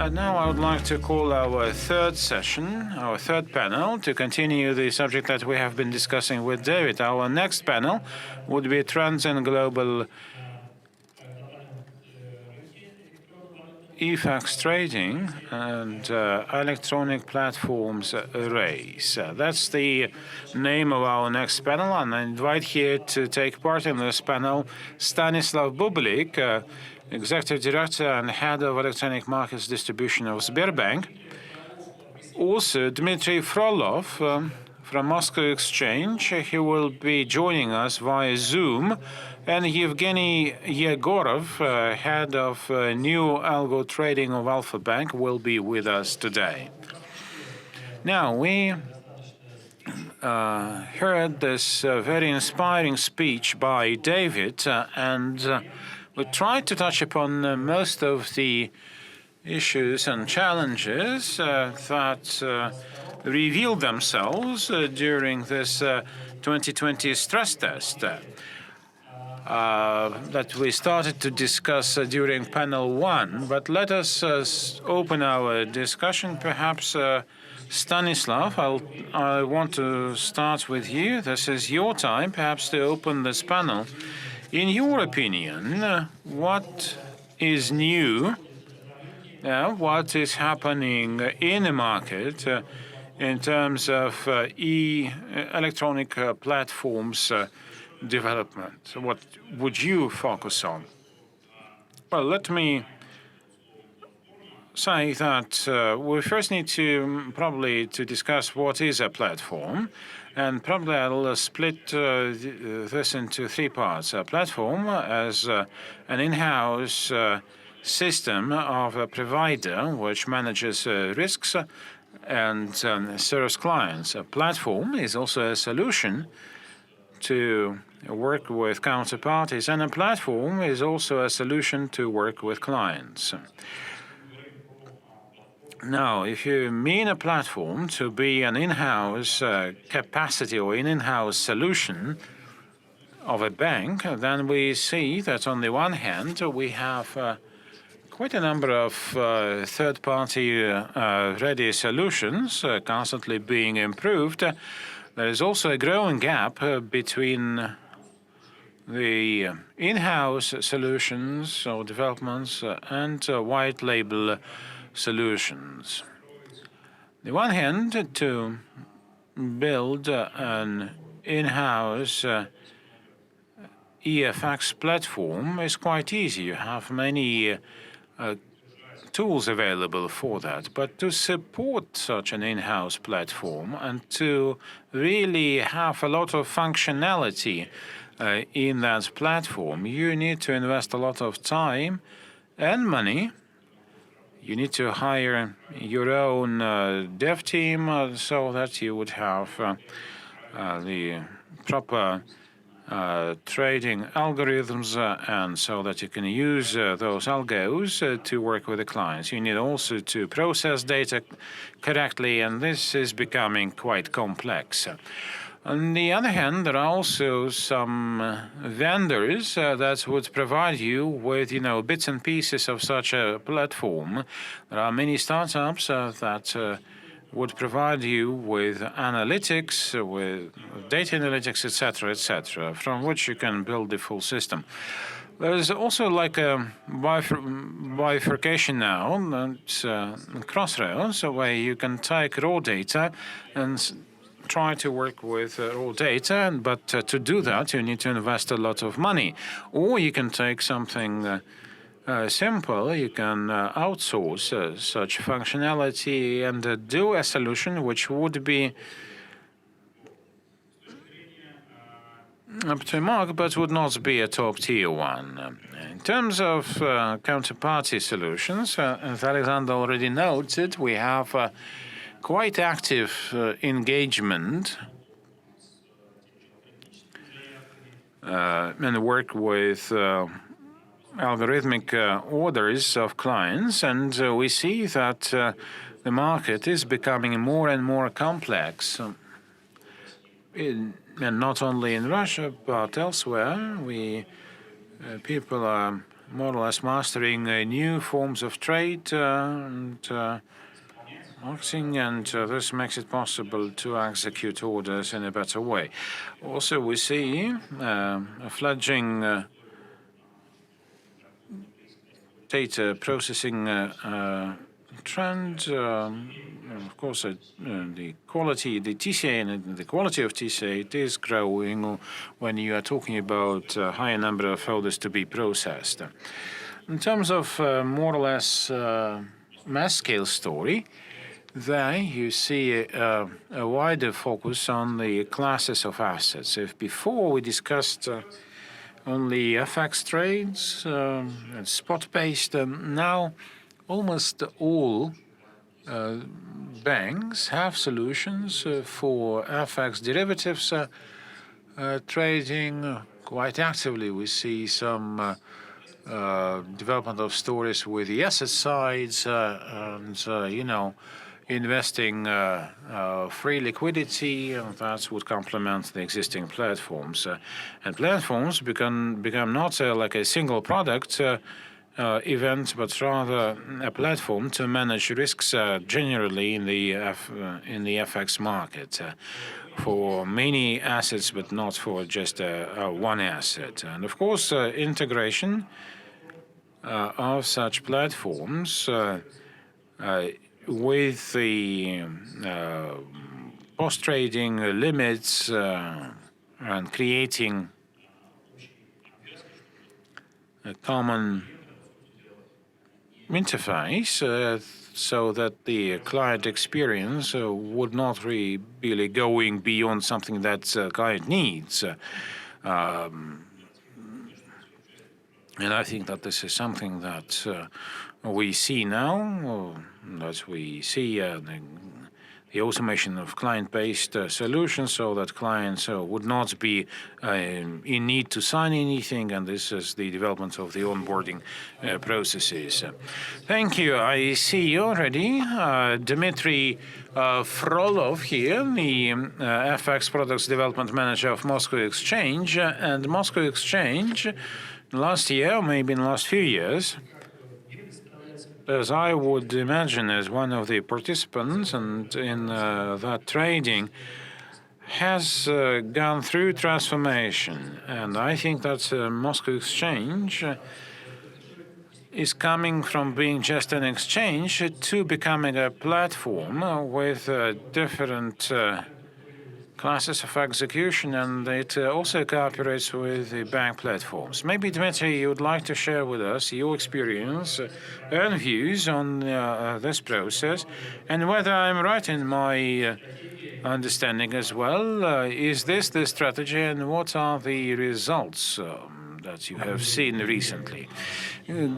And now I would like to call our third session, our third panel, to continue the subject that we have been discussing with David. Our next panel would be Trends in Global eFX Trading and Electronic Platforms Race. That's the name of our next panel, and I invite here to take part in this panel Stanislav Bublik, Executive Director and Head of Electronic Markets Distribution of Sberbank. Also, Dmitry Frolov from Moscow Exchange. He will be joining us via Zoom. And Evgeny Egorov, Head of New Algo Trading of Alfa-Bank, will be with us today. Now, we heard this very inspiring speech by David, and we tried to touch upon most of the issues and challenges that revealed themselves during this 2020 stress test that we started to discuss during panel 1. But let us open our discussion. Perhaps, Stanislav, I want to start with you. This is your time, perhaps, to open this panel. In your opinion, what is new? What is happening in the market in terms of electronic platforms development? What would you focus on? Well, let me say that we first need to probably discuss what is a platform. And probably I'll split this into 3 parts. A platform as an in-house system of a provider which manages risks and serves clients. A platform is also a solution to work with counterparties, and a platform is also a solution to work with clients. Now, if you mean a platform to be an in-house capacity or an in-house solution of a bank, then we see that on the one hand, we have quite a number of third-party ready solutions constantly being improved. There is also a growing gap between the in-house solutions or developments and white label solutions. On the one hand, to build an in-house eFX platform is quite easy. You have many tools available for that. But to support such an in-house platform and to really have a lot of functionality in that platform, you need to invest a lot of time and money. You need to hire your own dev team so that you would have the proper trading algorithms and so that you can use those algos to work with the clients. You need also to process data correctly, and this is becoming quite complex. On the other hand, there are also some vendors that would provide you with, bits and pieces of such a platform. There are many startups that would provide you with analytics, with data analytics, etc., from which you can build the full system. There is also like a bifurcation now, it's crossroads, where you can take raw data and try to work with raw data, but to do that, you need to invest a lot of money. Or you can take something simple, you can outsource such functionality and do a solution which would be up to mark, but would not be a top-tier one. In terms of counterparty solutions, as Alexander already noted, we have quite active engagement and work with algorithmic orders of clients, and we see that the market is becoming more and more complex. And not only in Russia, but elsewhere, people are more or less mastering new forms of trade and marketing, and this makes it possible to execute orders in a better way. Also, we see a fledgling data processing trend. Of course, the quality, the TCA and the quality of TCA, it is growing when you are talking about a higher number of orders to be processed. In terms of more or less mass scale story, there you see a wider focus on the classes of assets. If before we discussed only FX trades and spot-based, now almost all banks have solutions for FX derivatives trading quite actively. We see some development of stories with the asset sides and investing free liquidity, and that would complement the existing platforms. And platforms become not like a single product event, but rather a platform to manage risks generally in the FX market for many assets, but not for just one asset. And of course, integration of such platforms with the post-trading limits and creating a common interface so that the client experience would not really going beyond something that client needs. And I think that this is something that we see now, that we see the automation of client-based solutions so that clients would not be in need to sign anything, and this is the development of the onboarding processes. Thank you. I see already Dmitry Frolov here, the FX Products Development Manager of Moscow Exchange. And Moscow Exchange, last year, maybe in the last few years, as I would imagine as one of the participants and in that trading, has gone through transformation. And I think that Moscow Exchange is coming from being just an exchange to becoming a platform with different classes of execution, and it also cooperates with the bank platforms. Maybe, Dmitry, you would like to share with us your experience and views on this process, and whether I'm right in my understanding as well. Is this the strategy, and what are the results that you have seen recently?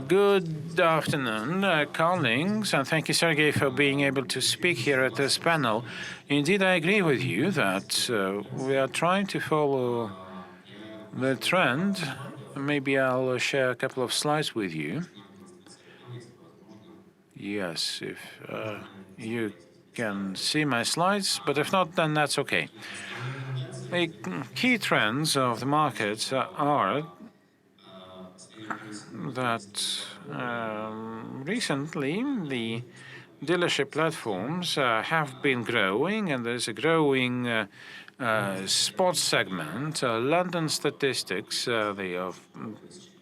Good afternoon, colleagues, and thank you, Sergey, for being able to speak here at this panel. Indeed, I agree with you that we are trying to follow the trend. Maybe I'll share a couple of slides with you. Yes, if you can see my slides, but if not, then that's okay. The key trends of the market are that recently the dealership platforms have been growing, and there's a growing sports segment. London statistics, the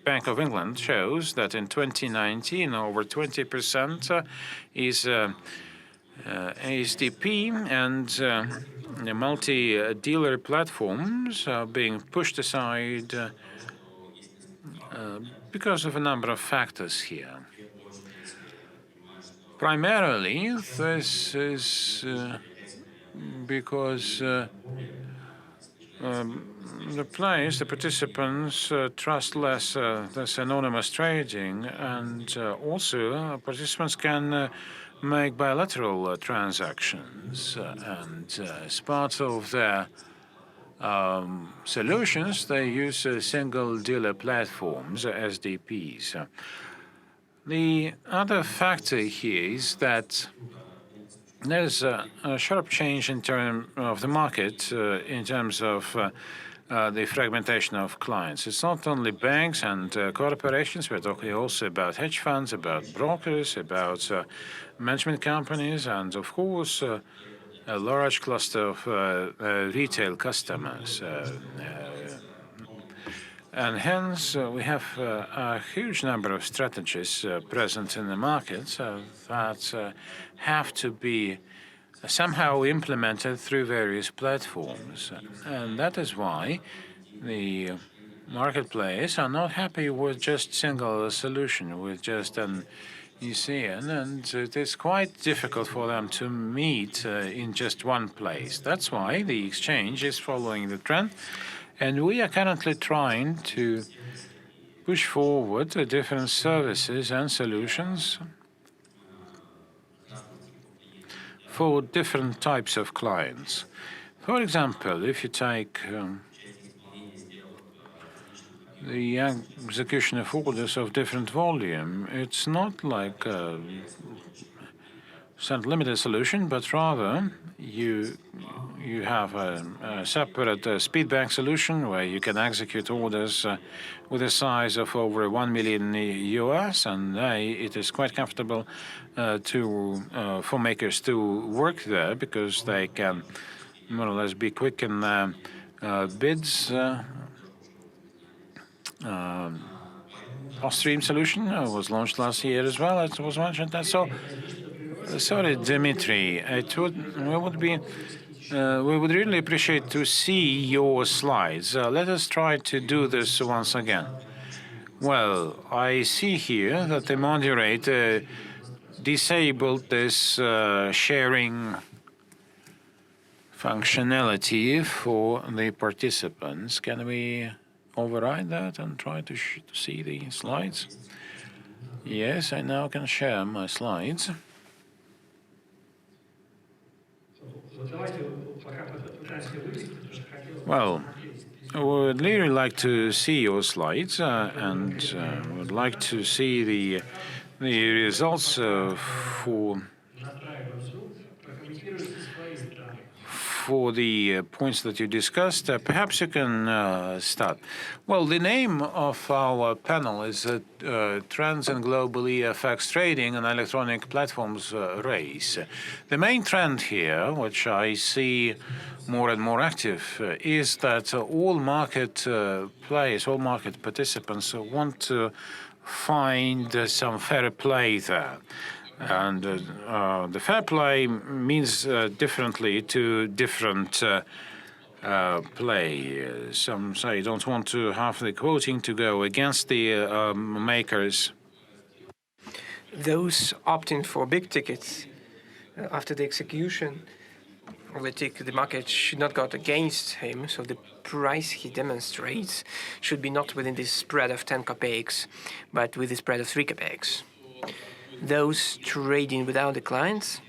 Bank of England shows that in 2019 over 20% is ASDP, and the multi-dealer platforms are being pushed aside because of a number of factors here. Primarily, this is because the players, the participants, trust less this anonymous trading, and also participants can make bilateral transactions, and as part of their solutions, they use single dealer platforms, SDPs. The other factor here is that there's a sharp change in terms of the market in terms of the fragmentation of clients. It's not only banks and corporations. We're talking also about hedge funds, about brokers, about management companies, and of course, a large cluster of retail customers. And hence, we have a huge number of strategies present in the market that have to be somehow implemented through various platforms. And that is why the marketplace are not happy with just single solution, with just an ECN, and it is quite difficult for them to meet in just one place. That's why the exchange is following the trend, and we are currently trying to push forward different services and solutions for different types of clients. For example, if you take the execution of orders of different volume, it's not like a limited solution, but rather you have a separate Sberbank solution where you can execute orders with a size of over 1 million US, and it is quite comfortable for makers to work there because they can more or less be quick in bids. Austrian solution was launched last year as well. It was mentioned that. So, sorry, Dmitry, we would really appreciate to see your slides. Let us try to do this once again. Well, I see here that the moderator disabled this sharing functionality for the participants. Can we override that and try to see the slides? Yes, I now can share my slides. Well, I would really like to see your slides and would like to see the results for the points that you discussed. Perhaps you can start. Well, the name of our panel is Trends in Global eFX Trading and Electronic Platforms Race. The main trend here, which I see more and more active, is that all market players, all market participants want to find some fair play there. And the fair play means differently to different play. Some say don't want to have the quoting to go against the makers. Those opting for big tickets after the execution of the ticket, the market should not go against him, so the price he demonstrates should be not within this spread of 10 kopecks, but with the spread of 3 kopecks. Those trading without the clients,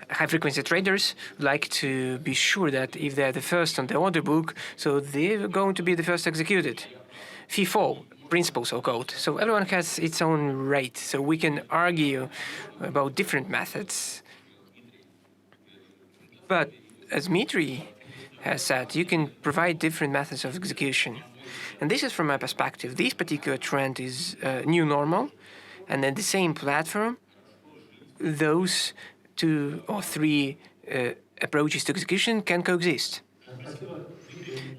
high-frequency traders like to be sure that if they're the first on the order book, so they're going to be the first executed. FIFO principle, so-called. So everyone has its own rate, so we can argue about different methods. But as Dmitry has said, you can provide different methods of execution. And this is from my perspective. This particular trend is new normal, and at the same platform, those 2 or 3 approaches to execution can coexist.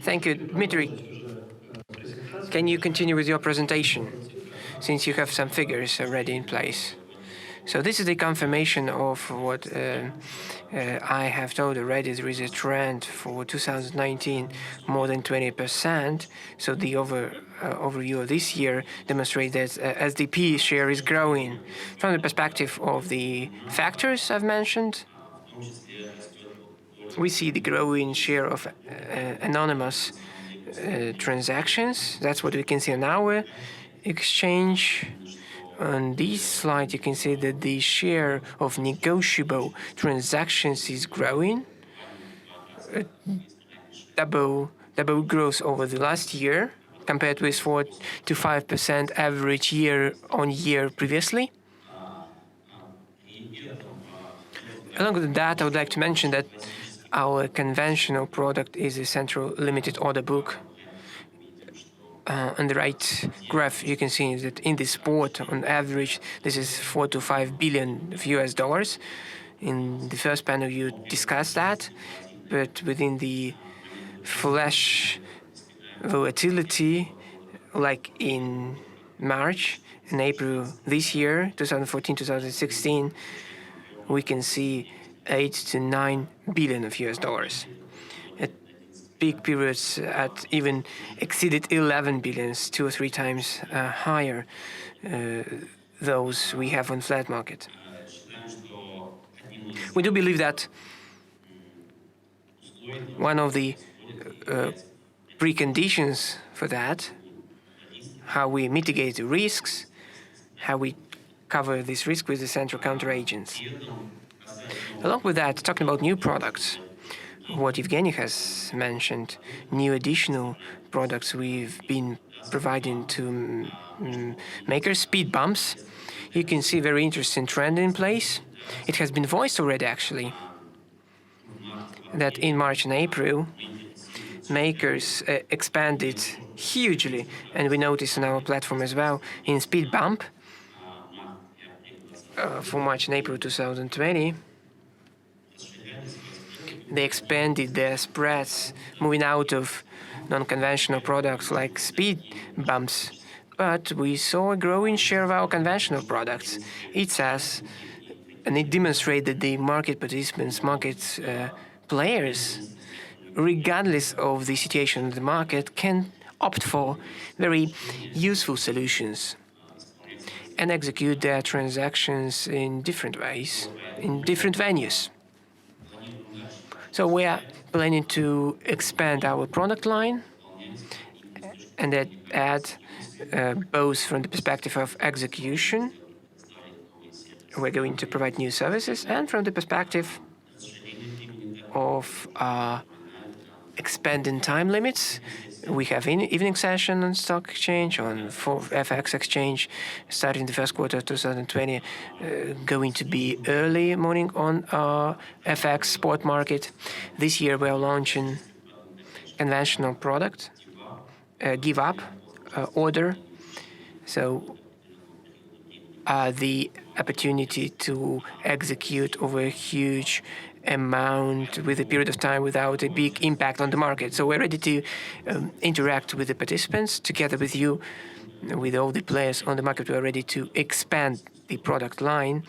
Thank you. Dmitry, can you continue with your presentation, since you have some figures already in place? So this is the confirmation of what I have told already. There is a trend for 2019 more than 20%. So the overview of this year demonstrates that SDP share is growing. From the perspective of the factors I've mentioned, we see the growing share of anonymous transactions. That's what we can see on our exchange. On this slide, you can see that the share of negotiable transactions is growing. Double growth over the last year, compared with 4 to 5% average year-on-year previously. Along with that, I would like to mention that Our conventional product is a central limited order book. On the right graph, you can see that in the spot, on average, this is 4 to 5 billion of US dollars. In the first panel, you discussed that, but within the flash volatility, like in March and April this year, 2014, 2016, we can see 8 to 9 billion of US dollars. At peak periods even exceeded 11 billions, 2 or 3 times higher those we have on flat market. We do believe that one of the preconditions for that, how we mitigate the risks, how we cover this risk with the central counter agents. Along with that, talking about new products, what Evgeny has mentioned, new additional products we've been providing to makers, speed bumps. You can see a very interesting trend in place. It has been voiced already, actually, that in March and April, makers expanded hugely, and we noticed on our platform as well, in speed bump for March and April 2020. They expanded their spreads, moving out of non-conventional products like speed bumps. But we saw a growing share of our conventional products. It says, and it demonstrates that the market participants, market players, regardless of the situation in the market, can opt for very useful solutions and execute their transactions in different ways, in different venues. So we are planning to expand our product line and add both from the perspective of execution, we're going to provide new services, and from the perspective of expanding time limits. We have evening session on stock exchange, on FX exchange, starting the first quarter of 2020, going to be early morning on FX spot market. This year we are launching conventional product, give up order. So the opportunity to execute over a huge amount with a period of time without a big impact on the market. So we're ready to interact with the participants together with you, with all the players on the market. We're ready to expand the product line,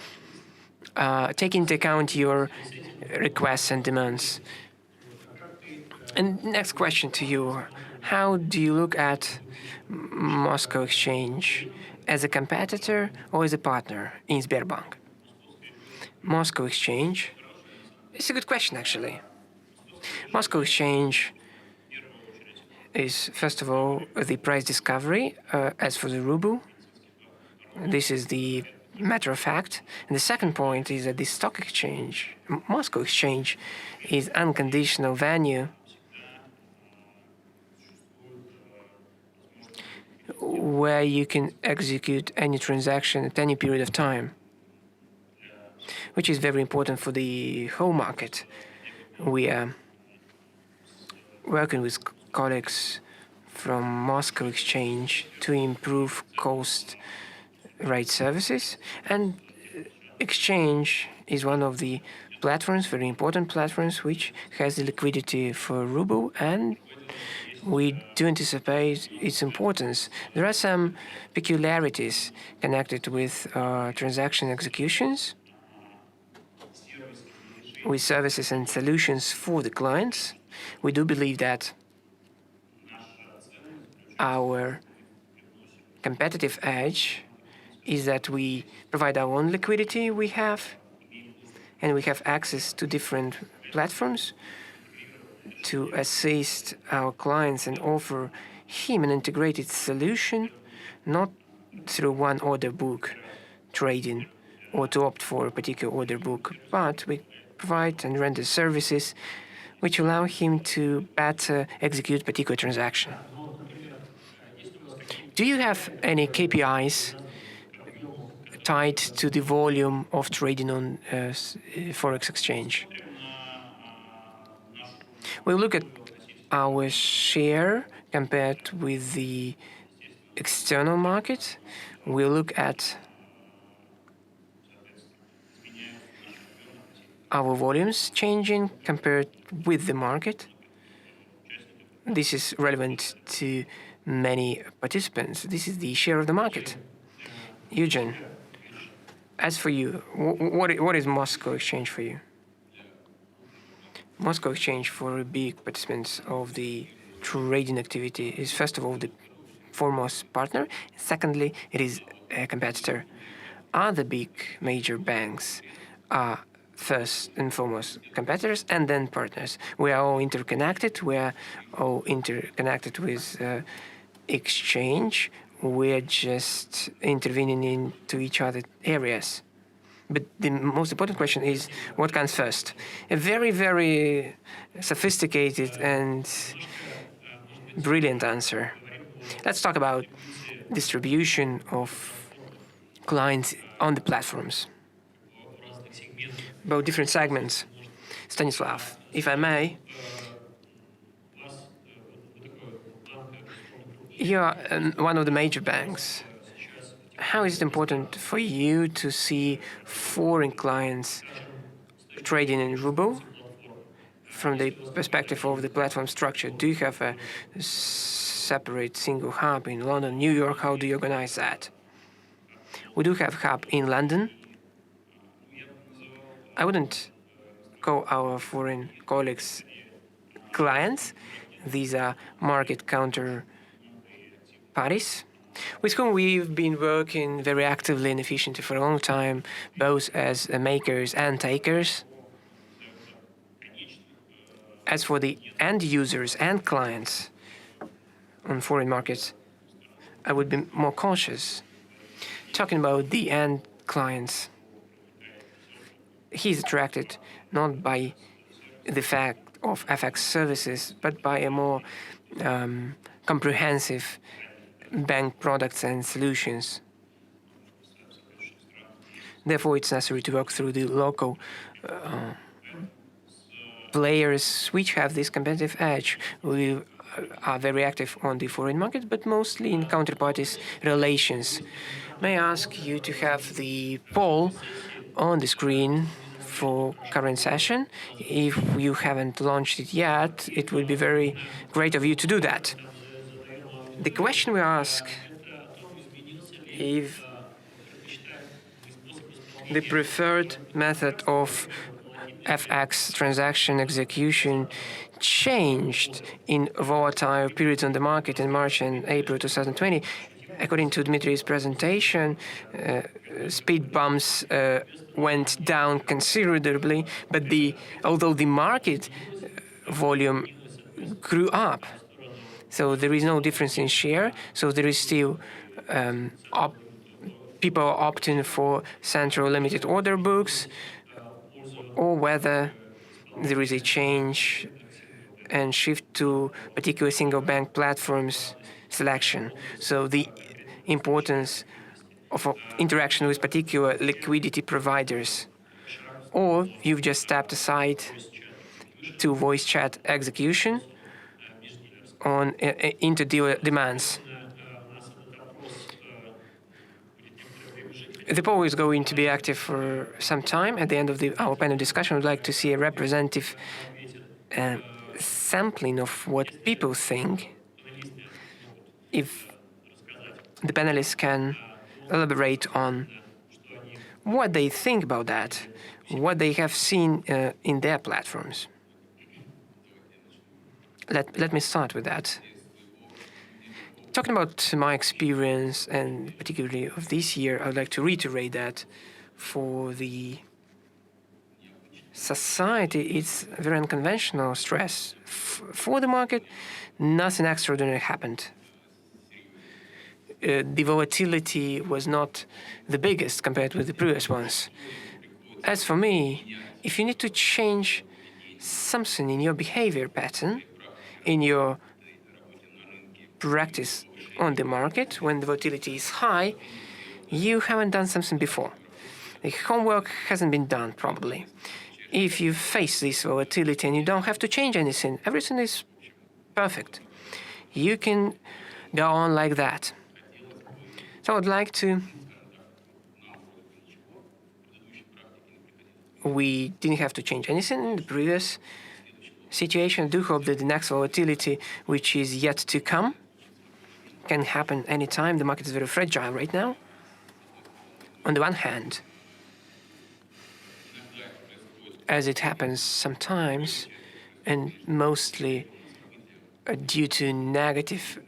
take into account your requests and demands. And next question to you, how do you look at Moscow Exchange as a competitor or as a partner in Sberbank? Moscow Exchange, it's a good question, actually. Moscow Exchange is, first of all, the price discovery. As for the ruble, this is the matter of fact. And the second point is that the stock exchange, Moscow Exchange, is unconditional venue where you can execute any transaction at any period of time, which is very important for the whole market. We are working with colleagues from Moscow Exchange to improve cost rate services, and Exchange is one of the platforms, very important platforms, which has the liquidity for ruble, and we do anticipate its importance. There are some peculiarities connected with transaction executions, with services and solutions for the clients. We do believe that our competitive edge is that we provide our own liquidity and we have access to different platforms to assist our clients and offer him an integrated solution, not through one order book trading or to opt for a particular order book, but we provide and render services which allow him to better execute particular transaction. Do you have any KPIs tied to the volume of trading on Forex exchange? We look at our share compared with the external market. We look at our volumes changing compared with the market. This is relevant to many participants. This is the share of the market. Eugen, as for you, what is Moscow Exchange for you? Moscow Exchange for big participants of the trading activity is, first of all, the foremost partner. Secondly, it is a competitor. Other big major banks are first and foremost competitors and then partners. We are all interconnected. We are all interconnected with exchange. We're just intervening into each other's areas. But the most important question is, what comes first? A very, very sophisticated and brilliant answer. Let's talk about distribution of clients on the platforms, about different segments. Stanislav, if I may, you are one of the major banks. How is it important for you to see foreign clients trading in ruble from the perspective of the platform structure? Do you have a separate single hub in London, New York? How do you organize that? We do have a hub in London. I wouldn't call our foreign colleagues clients. These are market counter parties with whom we've been working very actively and efficiently for a long time, both as makers and takers. As for the end users and clients on foreign markets, I would be more cautious. Talking about the end clients, he's attracted not by the fact of FX services, but by a more comprehensive bank products and solutions. Therefore, it's necessary to work through the local players which have this competitive edge. We are very active on the foreign market, but mostly in counterparties relations. May I ask you to have the poll on the screen for current session? If you haven't launched it yet, it would be very great of you to do that. The question we ask, if the preferred method of FX transaction execution changed in volatile periods on the market in March and April 2020. According to Dmitry's presentation, speed bumps went down considerably, but although the market volume grew up, so there is no difference in share. So there is still people are opting for central limited order books, or whether there is a change and shift to particular single bank platforms selection. So the importance of interaction with particular liquidity providers, or you've just stepped aside to voice chat execution on inter-dealer demands. The poll is going to be active for some time. At the end of our panel discussion, I would like to see a representative sampling of what people think. If the panelists can elaborate on what they think about that, what they have seen in their platforms. Let me start with that. Talking about my experience, and particularly of this year, I would like to reiterate that for the society, it's very unconventional stress. For the market, nothing extraordinary happened. The volatility was not the biggest compared with the previous ones. As for me, if you need to change something in your behavior pattern, in your practice on the market when the volatility is high, you haven't done something before. The homework hasn't been done, probably. if you face this volatility and you don't have to change anything, everything is perfect. You can go on like that. So I'd like to. We didn't have to change anything in the previous situation. I do hope that the next volatility, which is yet to come, can happen anytime. The market is very fragile right now. On the one hand, as it happens sometimes, and mostly due to negative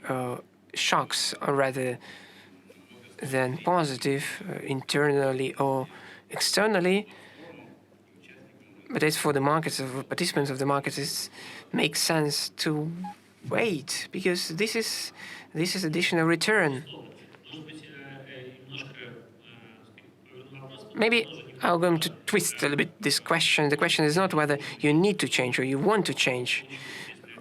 shocks rather than positive, internally or externally. But as for the markets, of participants of the markets, it makes sense to wait because this is additional return. Maybe I'm going to twist a little bit this question. The question is not whether you need to change or you want to change,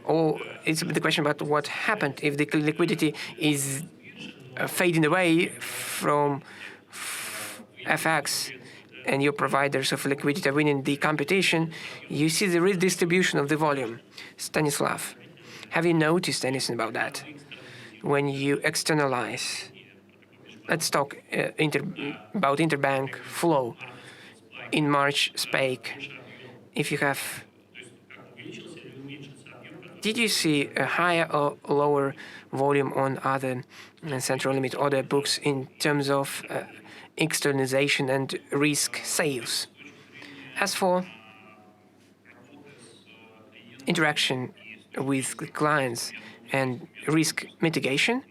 or it's the question about what happened if the liquidity is fading away from FX and your providers of liquidity are winning the competition. You see the redistribution of the volume. Stanislav, have you noticed anything about that? When you externalize, let's talk about interbank flow. In March spike, if you have, did you see a higher or lower volume on other central limit order books in terms of externalization and risk sales? As for interaction with clients and risk mitigation,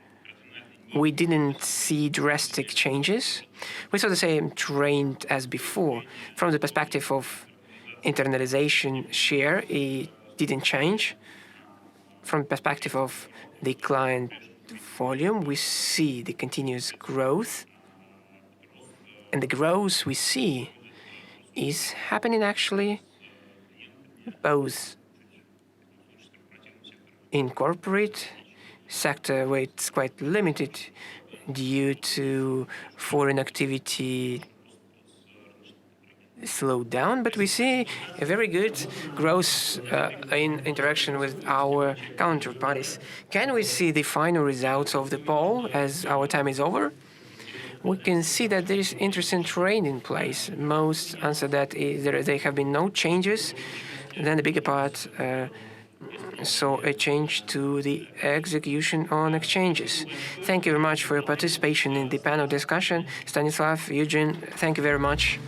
we didn't see drastic changes. We saw the same trend as before. From the perspective of internalization share, it didn't change. From the perspective of the client volume, we see the continuous growth. And the growth we see is happening actually both in corporate sector, where it's quite limited due to foreign activity slowed down, but we see a very good growth in interaction with our counterparties. Can we see the final results of the poll as our time is over? We can see that there is interesting trend in place. Most answer that there have been no changes. Then the bigger part saw a change to the execution on exchanges. Thank you very much for your participation in the panel discussion. Stanislav, Eugene, thank you very much.